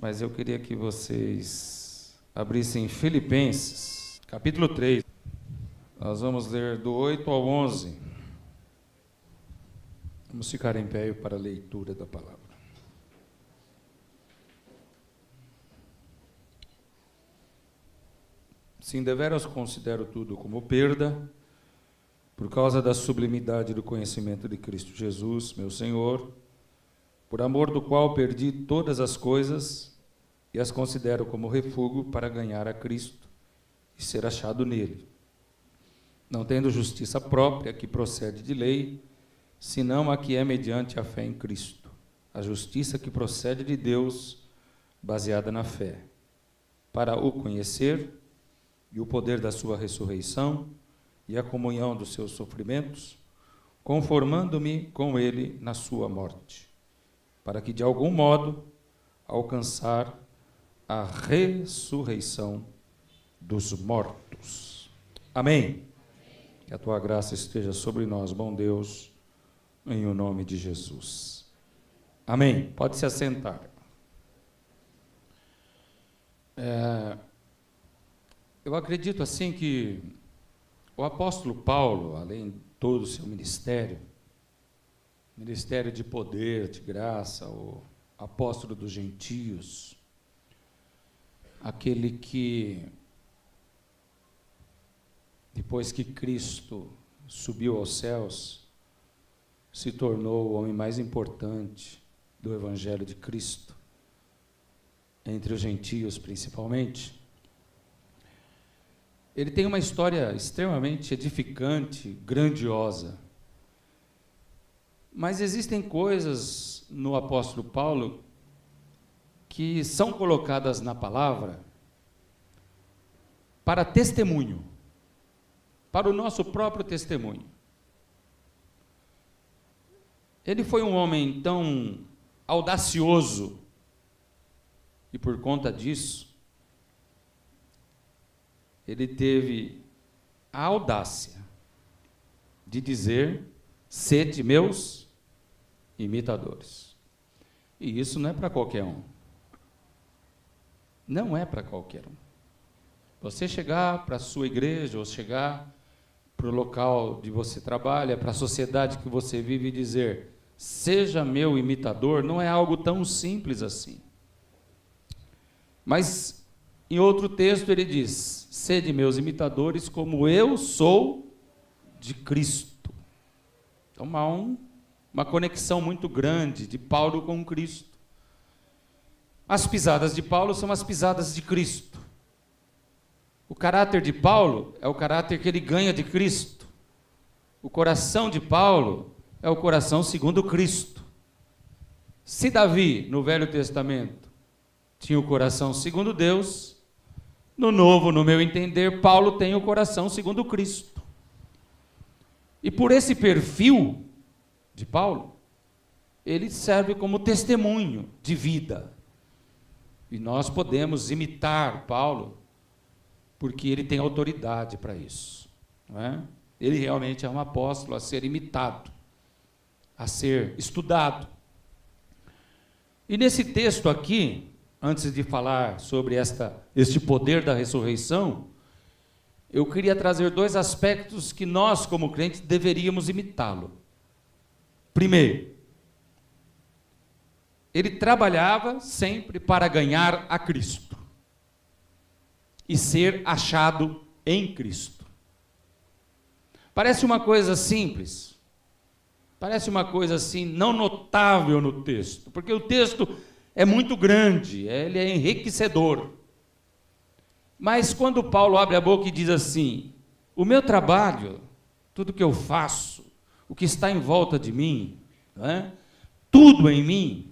mas eu queria que vocês abrissem Filipenses, capítulo 3. Nós vamos ler do 8 ao 11. Vamos ficar em pé para a leitura da palavra. Sim, deveras considero tudo como perda, por causa da sublimidade do conhecimento de Cristo Jesus, meu Senhor, por amor do qual perdi todas as coisas e as considero como refúgio para ganhar a Cristo e ser achado nele, não tendo justiça própria que procede de lei, senão a que é mediante a fé em Cristo, a justiça que procede de Deus, baseada na fé, para o conhecer e o poder da sua ressurreição e a comunhão dos seus sofrimentos, conformando-me com ele na sua morte, para que de algum modo alcançar a ressurreição dos mortos. Amém. Que a tua graça esteja sobre nós, bom Deus, em o nome de Jesus. Amém. Pode se assentar. Eu acredito assim que o apóstolo Paulo, além de todo o seu ministério de poder, de graça, o apóstolo dos gentios, aquele que, depois que Cristo subiu aos céus, se tornou o homem mais importante do Evangelho de Cristo, entre os gentios principalmente. Ele tem uma história extremamente edificante, grandiosa. Mas existem coisas no apóstolo Paulo que são colocadas na palavra para testemunho, para o nosso próprio testemunho. Ele foi um homem tão audacioso e, por conta disso, ele teve a audácia de dizer: sede meus imitadores. E isso não é para qualquer um. Não é para qualquer um. Você chegar para a sua igreja, ou chegar para o local onde você trabalha, para a sociedade que você vive e dizer: seja meu imitador, não é algo tão simples assim. Mas, em outro texto, ele diz: sede meus imitadores, como eu sou de Cristo. Então, há uma conexão muito grande de Paulo com Cristo. As pisadas de Paulo são as pisadas de Cristo. O caráter de Paulo é o caráter que ele ganha de Cristo. O coração de Paulo é o coração segundo Cristo. Se Davi, no Velho Testamento, tinha o coração segundo Deus, no Novo, no meu entender, Paulo tem o coração segundo Cristo. E por esse perfil de Paulo, ele serve como testemunho de vida. E nós podemos imitar Paulo, porque ele tem autoridade para isso, não é? Ele realmente é um apóstolo a ser imitado, a ser estudado. E nesse texto aqui, antes de falar sobre este poder da ressurreição, eu queria trazer dois aspectos que nós, como crentes, deveríamos imitá-lo. Primeiro, ele trabalhava sempre para ganhar a Cristo e ser achado em Cristo. Parece uma coisa simples, parece uma coisa assim não notável no texto, porque o texto é muito grande, ele é enriquecedor. Mas quando Paulo abre a boca e diz assim: o meu trabalho, tudo que eu faço, o que está em volta de mim, não é? Tudo em mim,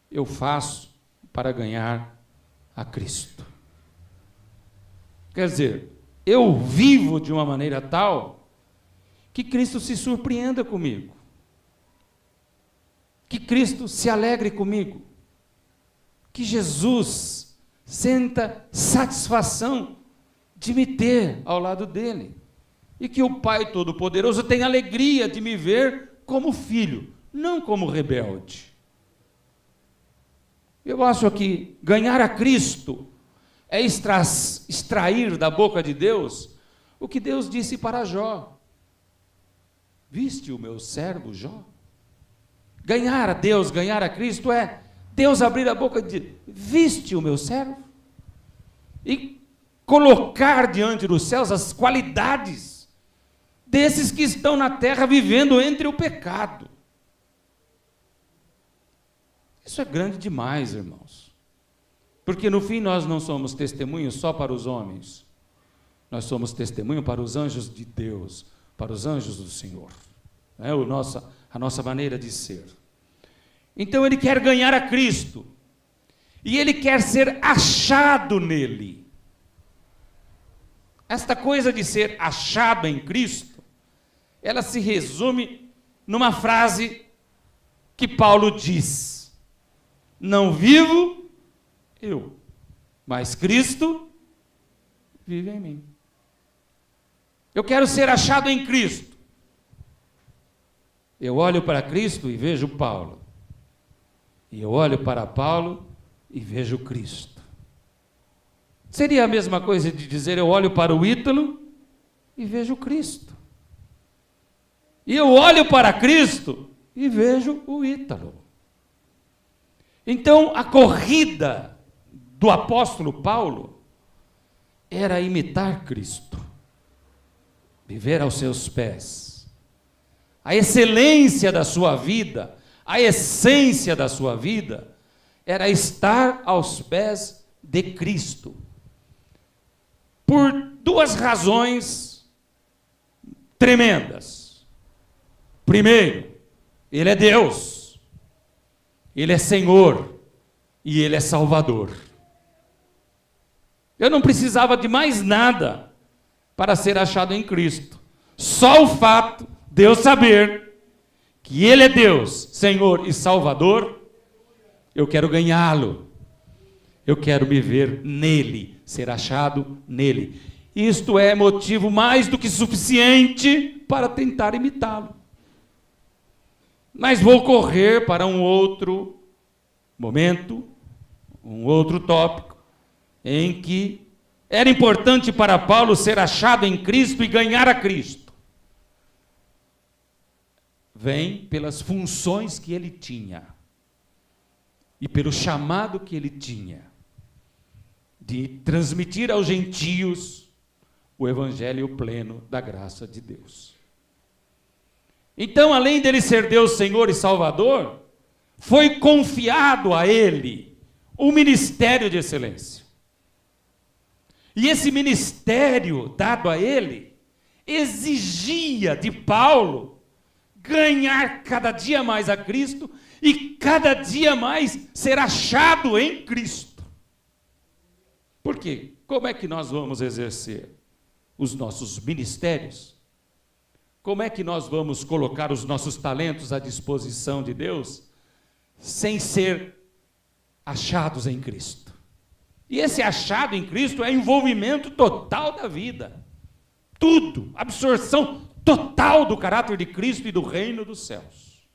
eu faço para ganhar a Cristo. Quer dizer, eu vivo de uma maneira tal que Cristo se surpreenda comigo, que Cristo se alegre comigo, que Jesus sinta satisfação de me ter ao lado dele, e que o Pai Todo-Poderoso tenha alegria de me ver como filho, não como rebelde. Eu acho que ganhar a Cristo é extrair da boca de Deus o que Deus disse para Jó. Viste o meu servo Jó? Ganhar a Deus, ganhar a Cristo é Deus abrir a boca e dizer: viste o meu servo? E colocar diante dos céus as qualidades desses que estão na terra vivendo entre o pecado. Isso é grande demais, irmãos. Porque no fim nós não somos testemunhos só para os homens. Nós somos testemunho para os anjos de Deus, para os anjos do Senhor. É a nossa maneira de ser. Então ele quer ganhar a Cristo. E ele quer ser achado nele. Esta coisa de ser achado em Cristo, ela se resume numa frase que Paulo diz: não vivo eu, mas Cristo vive em mim. Eu quero ser achado em Cristo. Eu olho para Cristo e vejo Paulo. E eu olho para Paulo e vejo Cristo. Seria a mesma coisa de dizer: eu olho para o Ítalo e vejo Cristo. E eu olho para Cristo e vejo o Ítalo. Então, a corrida do apóstolo Paulo era imitar Cristo, viver aos seus pés. A excelência da sua vida, a essência da sua vida, era estar aos pés de Cristo. Por duas razões tremendas. Primeiro, Ele é Deus. Ele é Senhor e Ele é Salvador. Eu não precisava de mais nada para ser achado em Cristo. Só o fato de eu saber que Ele é Deus, Senhor e Salvador, eu quero ganhá-lo. Eu quero me ver nele, ser achado nele. Isto é motivo mais do que suficiente para tentar imitá-lo. Mas vou correr para um outro momento, um outro tópico, em que era importante para Paulo ser achado em Cristo e ganhar a Cristo. Vem pelas funções que ele tinha e pelo chamado que ele tinha de transmitir aos gentios o evangelho pleno da graça de Deus. Então, além dele ser Deus, Senhor e Salvador, foi confiado a ele um ministério de excelência. E esse ministério dado a ele exigia de Paulo ganhar cada dia mais a Cristo e cada dia mais ser achado em Cristo. Por quê? Como é que nós vamos exercer os nossos ministérios? Como é que nós vamos colocar os nossos talentos à disposição de Deus sem ser achados em Cristo? E esse achado em Cristo é envolvimento total da vida. Tudo, absorção total do caráter de Cristo e do reino dos céus.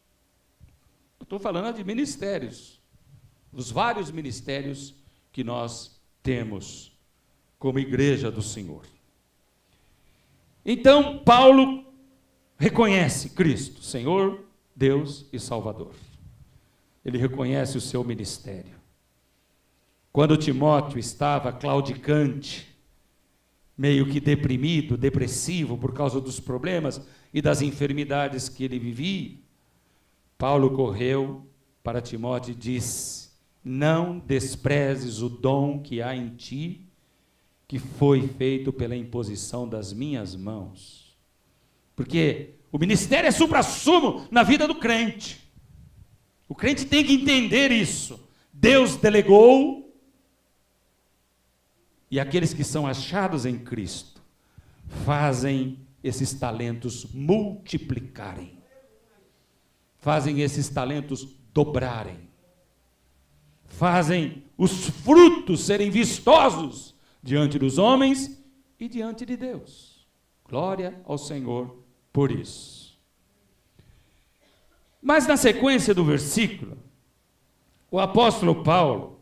Eu estou falando de ministérios, dos vários ministérios que nós temos como igreja do Senhor. Então, Paulo reconhece Cristo, Senhor, Deus e Salvador. Ele reconhece o seu ministério. Quando Timóteo estava claudicante, meio que deprimido, depressivo por causa dos problemas e das enfermidades que ele vivia, Paulo correu para Timóteo e disse: não desprezes o dom que há em ti, que foi feito pela imposição das minhas mãos. Porque o ministério é suprassumo na vida do crente. O crente tem que entender isso. Deus delegou, e aqueles que são achados em Cristo fazem esses talentos multiplicarem, fazem esses talentos dobrarem, fazem os frutos serem vistosos diante dos homens e diante de Deus. Glória ao Senhor por isso. Mas na sequência do versículo, O apóstolo Paulo,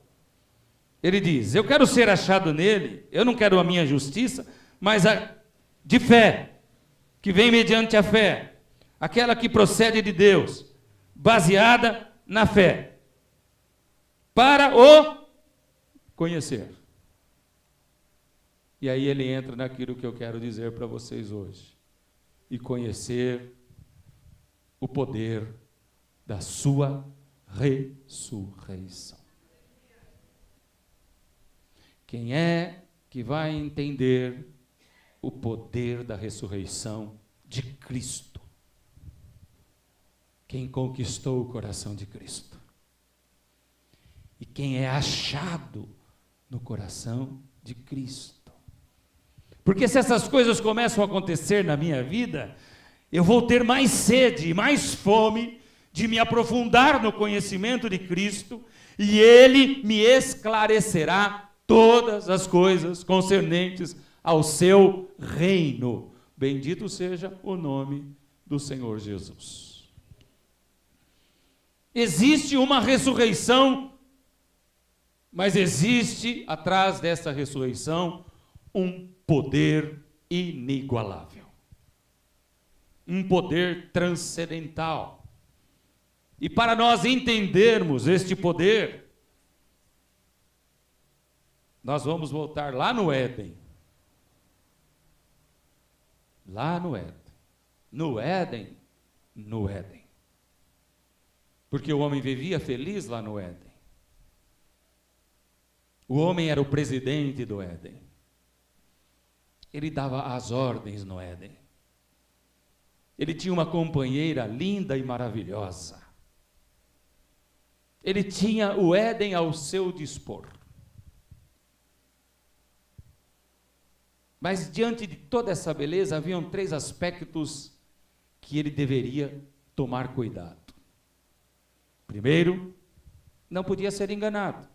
ele diz: eu quero ser achado nele, eu não quero a minha justiça, mas a de fé, que vem mediante a fé, aquela que procede de Deus, baseada na fé, para o conhecer. E aí ele entra naquilo que eu quero dizer para vocês hoje. E conhecer o poder da sua ressurreição. Quem é que vai entender o poder da ressurreição de Cristo? Quem conquistou o coração de Cristo. E quem é achado no coração de Cristo. Porque se essas coisas começam a acontecer na minha vida, eu vou ter mais sede e mais fome de me aprofundar no conhecimento de Cristo, e Ele me esclarecerá todas as coisas concernentes ao seu reino. Bendito seja o nome do Senhor Jesus. Existe uma ressurreição, mas existe atrás dessa ressurreição um poder inigualável, um poder transcendental. E para nós entendermos este poder, nós vamos voltar lá no Éden. Lá no Éden. No Éden. No Éden. Porque o homem vivia feliz lá no Éden. O homem era o presidente do Éden. Ele dava as ordens no Éden. Ele tinha uma companheira linda e maravilhosa. Ele tinha o Éden ao seu dispor. Mas diante de toda essa beleza, haviam 3 aspectos que ele deveria tomar cuidado. Primeiro, não podia ser enganado.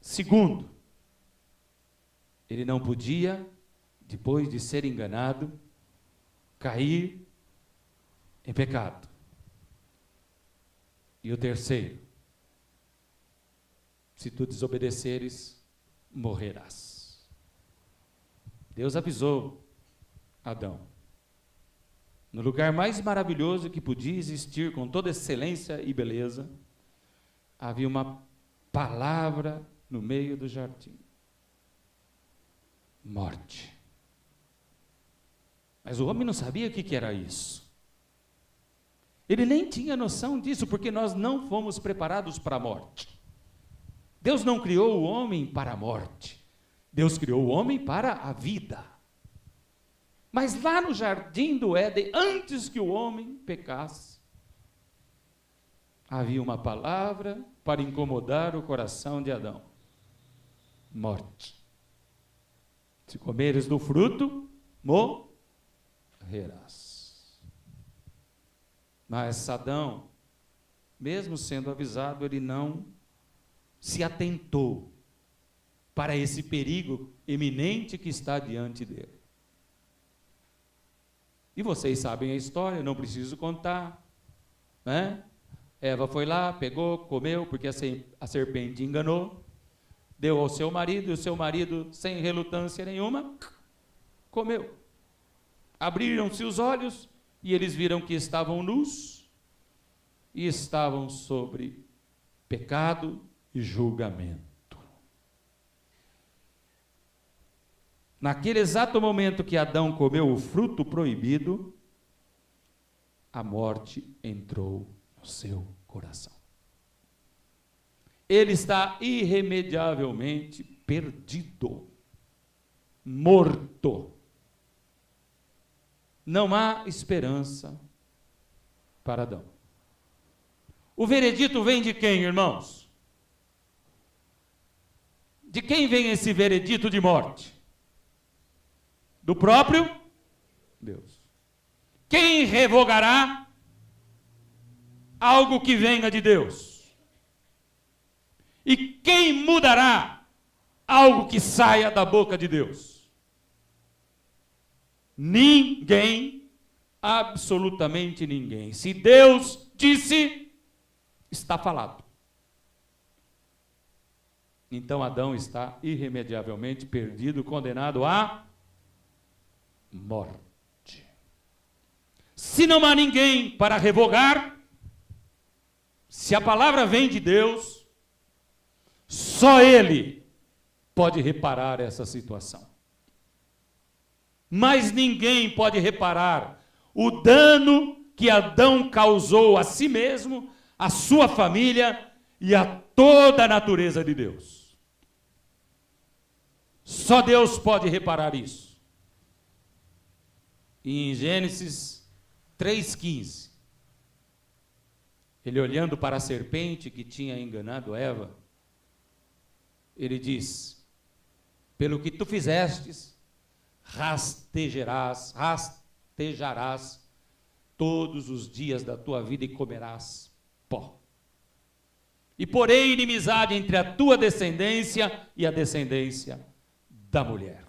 Segundo, ele não podia, depois de ser enganado, cair em pecado. E o terceiro, se tu desobedeceres, morrerás. Deus avisou Adão. No lugar mais maravilhoso que podia existir, com toda excelência e beleza, havia uma palavra no meio do jardim. Morte. Mas o homem não sabia o que era isso. Ele nem tinha noção disso, porque nós não fomos preparados para a morte. Deus não criou o homem para a morte. Deus criou o homem para a vida. Mas lá no jardim do Éden, antes que o homem pecasse, havia uma palavra para incomodar o coração de Adão. Morte. Se comeres do fruto, morrerás. Mas Adão, mesmo sendo avisado, ele não se atentou para esse perigo iminente que está diante dele. E vocês sabem a história, não preciso contar, né? Eva foi lá, pegou, comeu, porque a serpente enganou, deu ao seu marido, e o seu marido, sem relutância nenhuma, comeu. Abriram-se os olhos, e eles viram que estavam nus, e estavam sobre pecado e julgamento. Naquele exato momento que Adão comeu o fruto proibido, a morte entrou no seu coração. Ele está irremediavelmente perdido, morto. Não há esperança para Adão. O veredito vem de quem, irmãos? De quem vem esse veredito de morte? Do próprio Deus. Quem revogará algo que venha de Deus? E quem mudará algo que saia da boca de Deus? Ninguém, absolutamente ninguém. Se Deus disse, está falado. Então Adão está irremediavelmente perdido, condenado à morte. Se não há ninguém para revogar, se a palavra vem de Deus, só Ele pode reparar essa situação. Mas ninguém pode reparar o dano que Adão causou a si mesmo, a sua família e a toda a natureza de Deus. Só Deus pode reparar isso. E em Gênesis 3,15, ele olhando para a serpente que tinha enganado Eva, ele diz: pelo que tu fizestes, rastejarás todos os dias da tua vida e comerás pó. E porém inimizade entre a tua descendência e a descendência da mulher.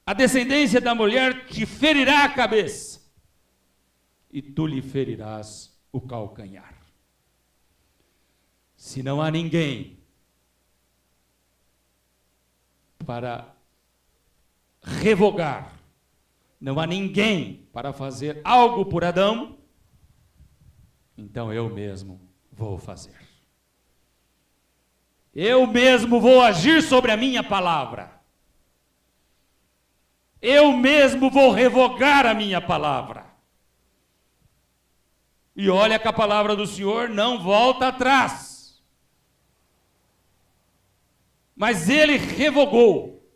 A descendência da mulher te ferirá a cabeça, e tu lhe ferirás o calcanhar. Se não há ninguém para revogar, não há ninguém para fazer algo por Adão, então eu mesmo vou fazer. Eu mesmo vou agir sobre a minha palavra. Eu mesmo vou revogar a minha palavra. E olha que a palavra do Senhor não volta atrás. Mas ele revogou.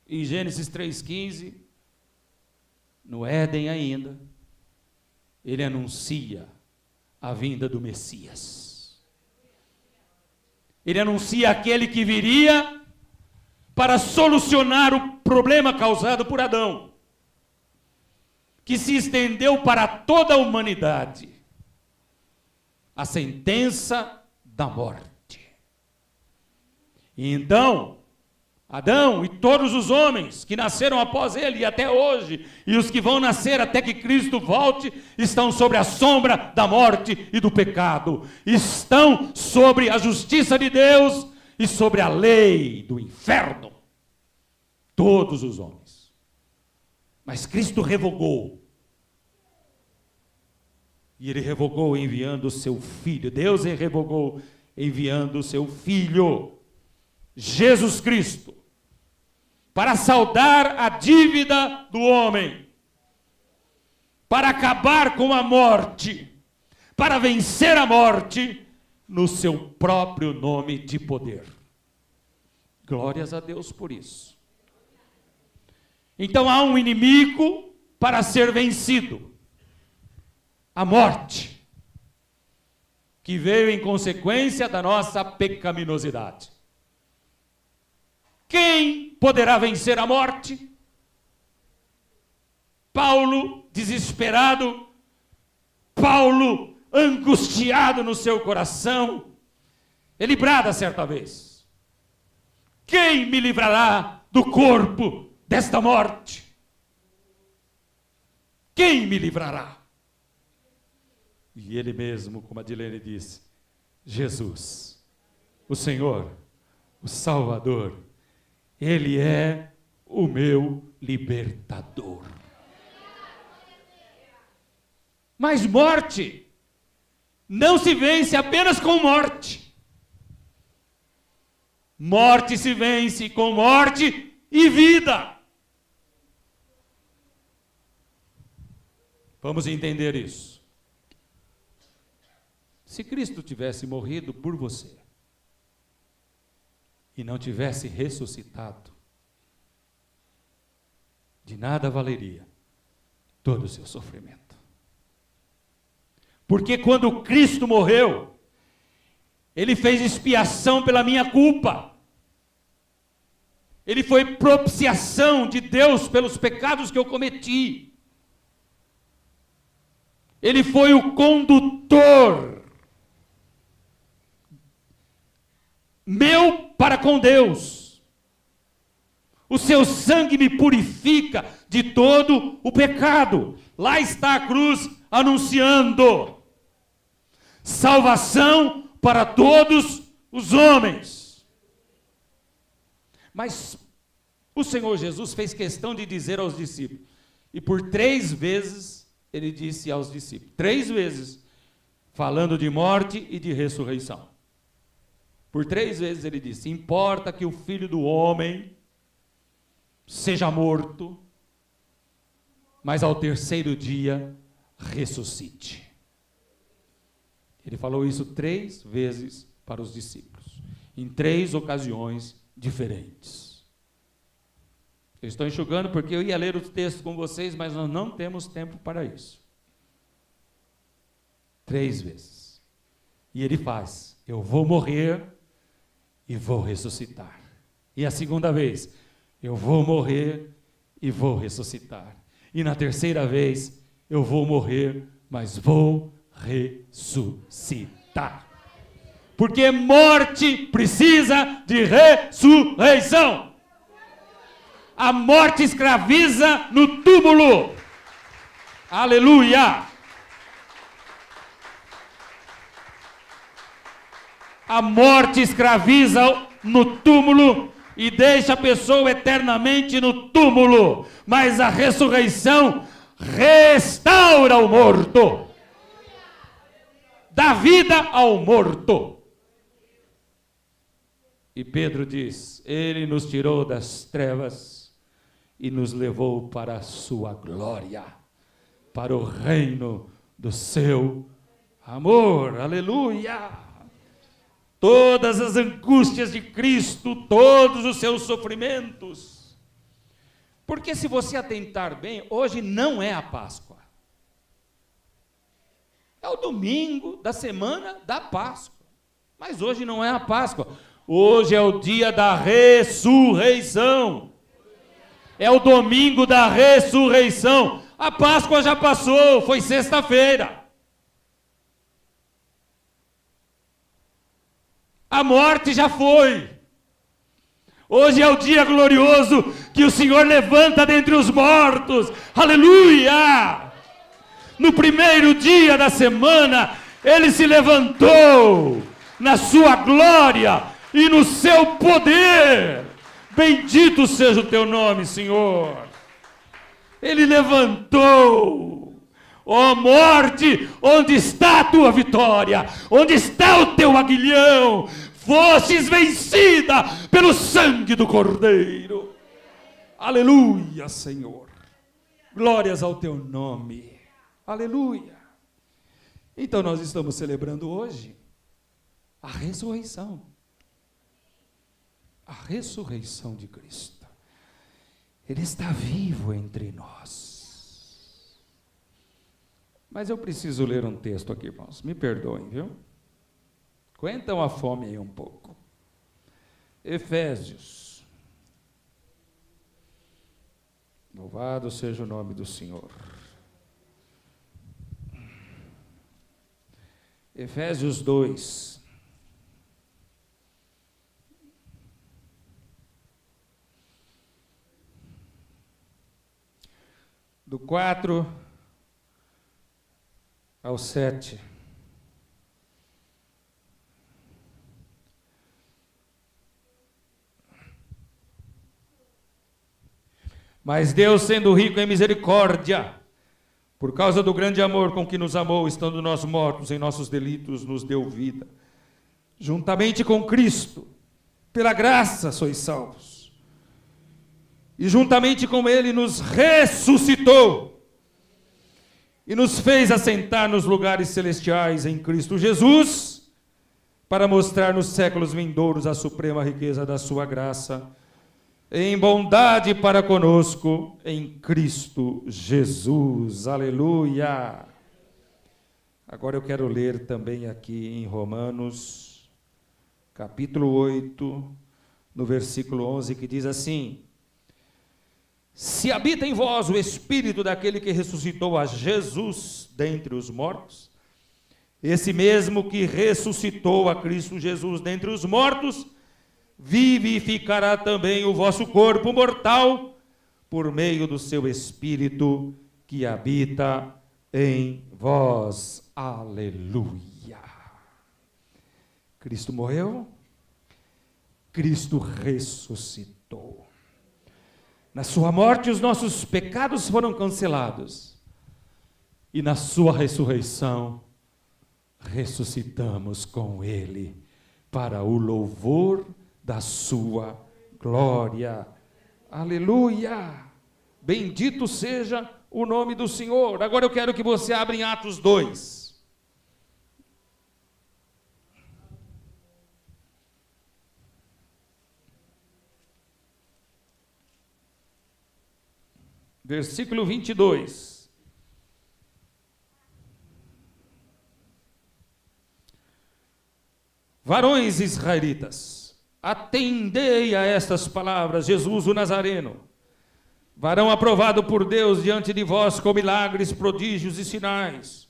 Em Gênesis 3,15, no Éden ainda, ele anuncia a vinda do Messias. Ele anuncia aquele que viria para solucionar o problema causado por Adão, que se estendeu para toda a humanidade, a sentença da morte. E então, Adão e todos os homens que nasceram após ele e até hoje, e os que vão nascer até que Cristo volte, estão sobre a sombra da morte e do pecado, estão sobre a justiça de Deus e sobre a lei do inferno. Todos os homens. Mas Cristo revogou. E ele revogou enviando o seu Filho. Deus revogou enviando o seu Filho, Jesus Cristo, para saldar a dívida do homem, para acabar com a morte, para vencer a morte no seu próprio nome de poder. Glórias a Deus por isso. Então há um inimigo para ser vencido, a morte, que veio em consequência da nossa pecaminosidade. Quem poderá vencer a morte? Paulo, desesperado, Paulo, angustiado no seu coração, ele brada certa vez: quem me livrará do corpo desta morte? Quem me livrará? E ele mesmo, como a Dilene disse, Jesus, o Senhor, o Salvador, Ele é o meu libertador. Mas morte não se vence apenas com morte. Morte se vence com morte e vida. Vamos entender isso. Se Cristo tivesse morrido por você e não tivesse ressuscitado, de nada valeria todo o seu sofrimento. Porque quando Cristo morreu, Ele fez expiação pela minha culpa. Ele foi propiciação de Deus pelos pecados que eu cometi. Ele foi o condutor meu para com Deus. O seu sangue me purifica de todo o pecado. Lá está a cruz anunciando. salvação para todos os homens. Mas o Senhor Jesus fez questão de dizer aos discípulos, e por 3 vezes ele disse aos discípulos, 3 vezes, falando de morte e de ressurreição. Por 3 vezes ele disse, importa que o Filho do Homem seja morto, mas ao 3º dia ressuscite. Ele falou isso 3 vezes para os discípulos, em 3 ocasiões diferentes. Eu estou enxugando porque eu ia ler o texto com vocês, mas nós não temos tempo para isso. 3 vezes. E ele faz, eu vou morrer e vou ressuscitar. E a 2ª vez, eu vou morrer e vou ressuscitar. E na 3ª vez, eu vou morrer, mas vou ressuscitar. Porque morte precisa de ressurreição. A morte escraviza no túmulo. Aleluia! A morte escraviza no túmulo e deixa a pessoa eternamente no túmulo. Mas a ressurreição restaura o morto. Dá vida ao morto. E Pedro diz, ele nos tirou das trevas e nos levou para a sua glória, para o reino do seu amor. Aleluia! Todas as angústias de Cristo, todos os seus sofrimentos. Porque se você atentar bem, hoje não é a Páscoa. É o domingo da semana da Páscoa. Mas hoje não é a Páscoa. Hoje é o dia da ressurreição. É o domingo da ressurreição. A Páscoa já passou, foi sexta-feira. A morte já foi. Hoje é o dia glorioso que o Senhor levanta dentre os mortos. Aleluia! No primeiro dia da semana, Ele se levantou na sua glória e no seu poder. Bendito seja o teu nome, Senhor. Ele levantou. Ó morte, onde está a tua vitória? Onde está o teu aguilhão? Fostes vencida pelo sangue do Cordeiro. Aleluia, Senhor. Glórias ao teu nome. Aleluia. Então nós estamos celebrando hoje a ressurreição. A ressurreição de Cristo. Ele está vivo entre nós. Mas eu preciso ler um texto aqui, irmãos. Me perdoem, viu? Aguentam a fome aí um pouco. Efésios. Louvado seja o nome do Senhor. Efésios 2. Do 4 ao 7. Mas Deus, sendo rico em misericórdia, por causa do grande amor com que nos amou, estando nós mortos em nossos delitos, nos deu vida. Juntamente com Cristo, pela graça sois salvos. E juntamente com Ele nos ressuscitou e nos fez assentar nos lugares celestiais em Cristo Jesus, para mostrar nos séculos vindouros a suprema riqueza da sua graça, em bondade para conosco, em Cristo Jesus. Aleluia! Agora eu quero ler também aqui em Romanos, capítulo 8, no versículo 11, que diz assim: se habita em vós o Espírito daquele que ressuscitou a Jesus dentre os mortos, esse mesmo que ressuscitou a Cristo Jesus dentre os mortos, vivificará também o vosso corpo mortal, por meio do seu Espírito que habita em vós. Aleluia! Cristo morreu, Cristo ressuscitou. Na sua morte, os nossos pecados foram cancelados. E na sua ressurreição, ressuscitamos com Ele para o louvor da sua glória. Aleluia! Bendito seja o nome do Senhor. Agora eu quero que você abra em Atos 2. Versículo 22. Varões israelitas, atendei a estas palavras. Jesus o Nazareno, varão aprovado por Deus diante de vós com milagres, prodígios e sinais,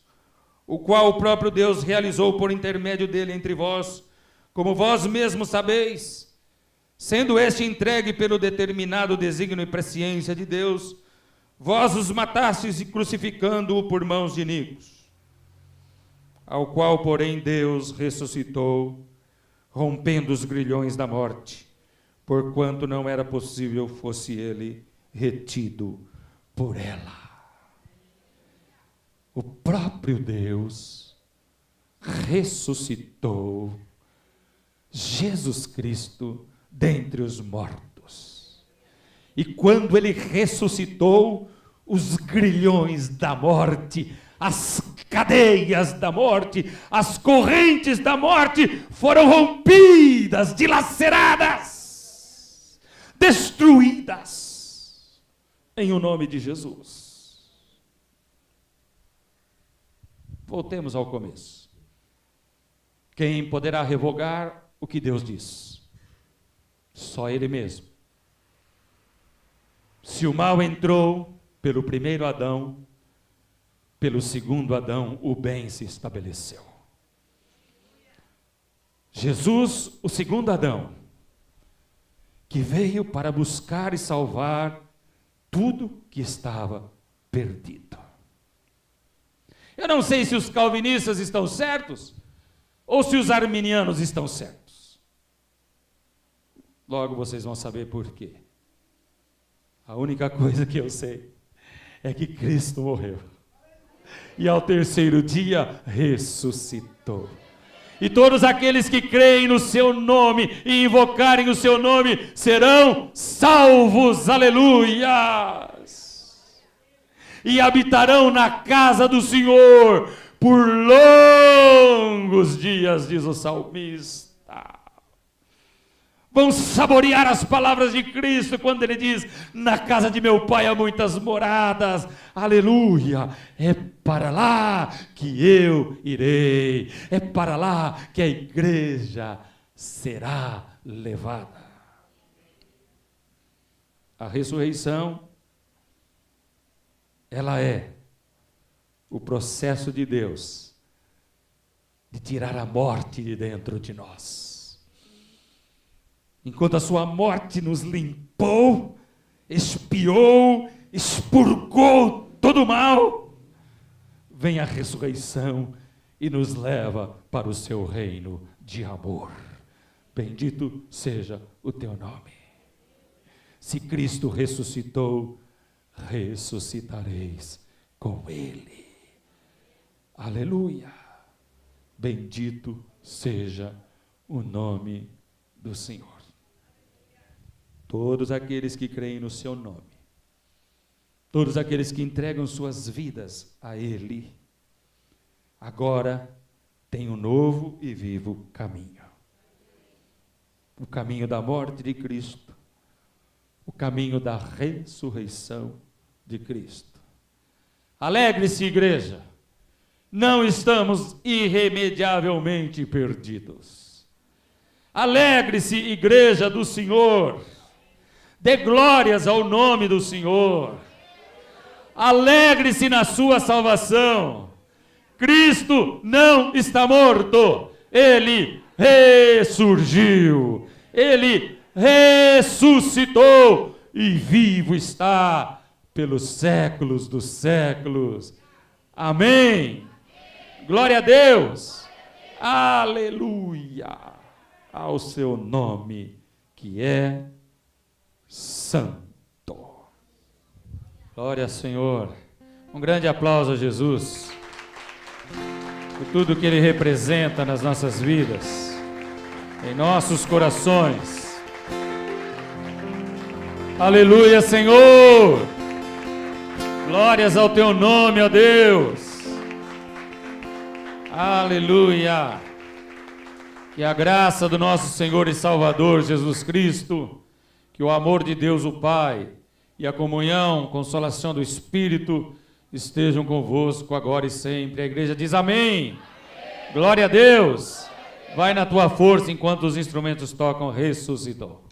o qual o próprio Deus realizou por intermédio dele entre vós, como vós mesmos sabeis, sendo este entregue pelo determinado desígnio e presciência de Deus, vós os matastes e crucificando-o por mãos de iníquos, ao qual, porém, Deus ressuscitou, rompendo os grilhões da morte, porquanto não era possível fosse ele retido por ela. O próprio Deus ressuscitou Jesus Cristo dentre os mortos. E quando ele ressuscitou, os grilhões da morte, as cadeias da morte, as correntes da morte foram rompidas, dilaceradas, destruídas, em o nome de Jesus. Voltemos ao começo. Quem poderá revogar o que Deus diz? Só Ele mesmo. Se o mal entrou pelo primeiro Adão, pelo segundo Adão, o bem se estabeleceu. Jesus, o segundo Adão, que veio para buscar e salvar tudo que estava perdido. Eu não sei se os calvinistas estão certos ou se os arminianos estão certos. Logo vocês vão saber por quê. A única coisa que eu sei é que Cristo morreu. E ao terceiro dia ressuscitou. E todos aqueles que creem no seu nome e invocarem o seu nome serão salvos, aleluias! E habitarão na casa do Senhor por longos dias, diz o salmista. Vão saborear as palavras de Cristo quando ele diz: na casa de meu pai há muitas moradas, aleluia, é para lá que eu irei, é para lá que a igreja será levada. A ressurreição, ela é o processo de Deus de tirar a morte de dentro de nós. Enquanto a sua morte nos limpou, expiou, expurgou todo o mal, vem a ressurreição e nos leva para o seu reino de amor. Bendito seja o teu nome. Se Cristo ressuscitou, ressuscitareis com Ele. Aleluia. Bendito seja o nome do Senhor. Todos aqueles que creem no seu nome, todos aqueles que entregam suas vidas a Ele, agora têm um novo e vivo caminho. O caminho da morte de Cristo, o caminho da ressurreição de Cristo. Alegre-se, igreja, não estamos irremediavelmente perdidos. Alegre-se, igreja do Senhor, dê glórias ao nome do Senhor. Alegre-se na sua salvação. Cristo não está morto. Ele ressurgiu. Ele ressuscitou e vivo está pelos séculos dos séculos. Amém. Glória a Deus. Aleluia ao seu nome, que é santo. Glória ao Senhor. Um grande aplauso a Jesus por tudo que Ele representa nas nossas vidas, em nossos corações. Aleluia, Senhor. Glórias ao Teu nome, ó Deus. Aleluia. Que a graça do nosso Senhor e Salvador Jesus Cristo, que o amor de Deus o Pai e a comunhão, consolação do Espírito estejam convosco agora e sempre. A igreja diz amém. Glória a Deus. Vai na tua força enquanto os instrumentos tocam, ressuscitou.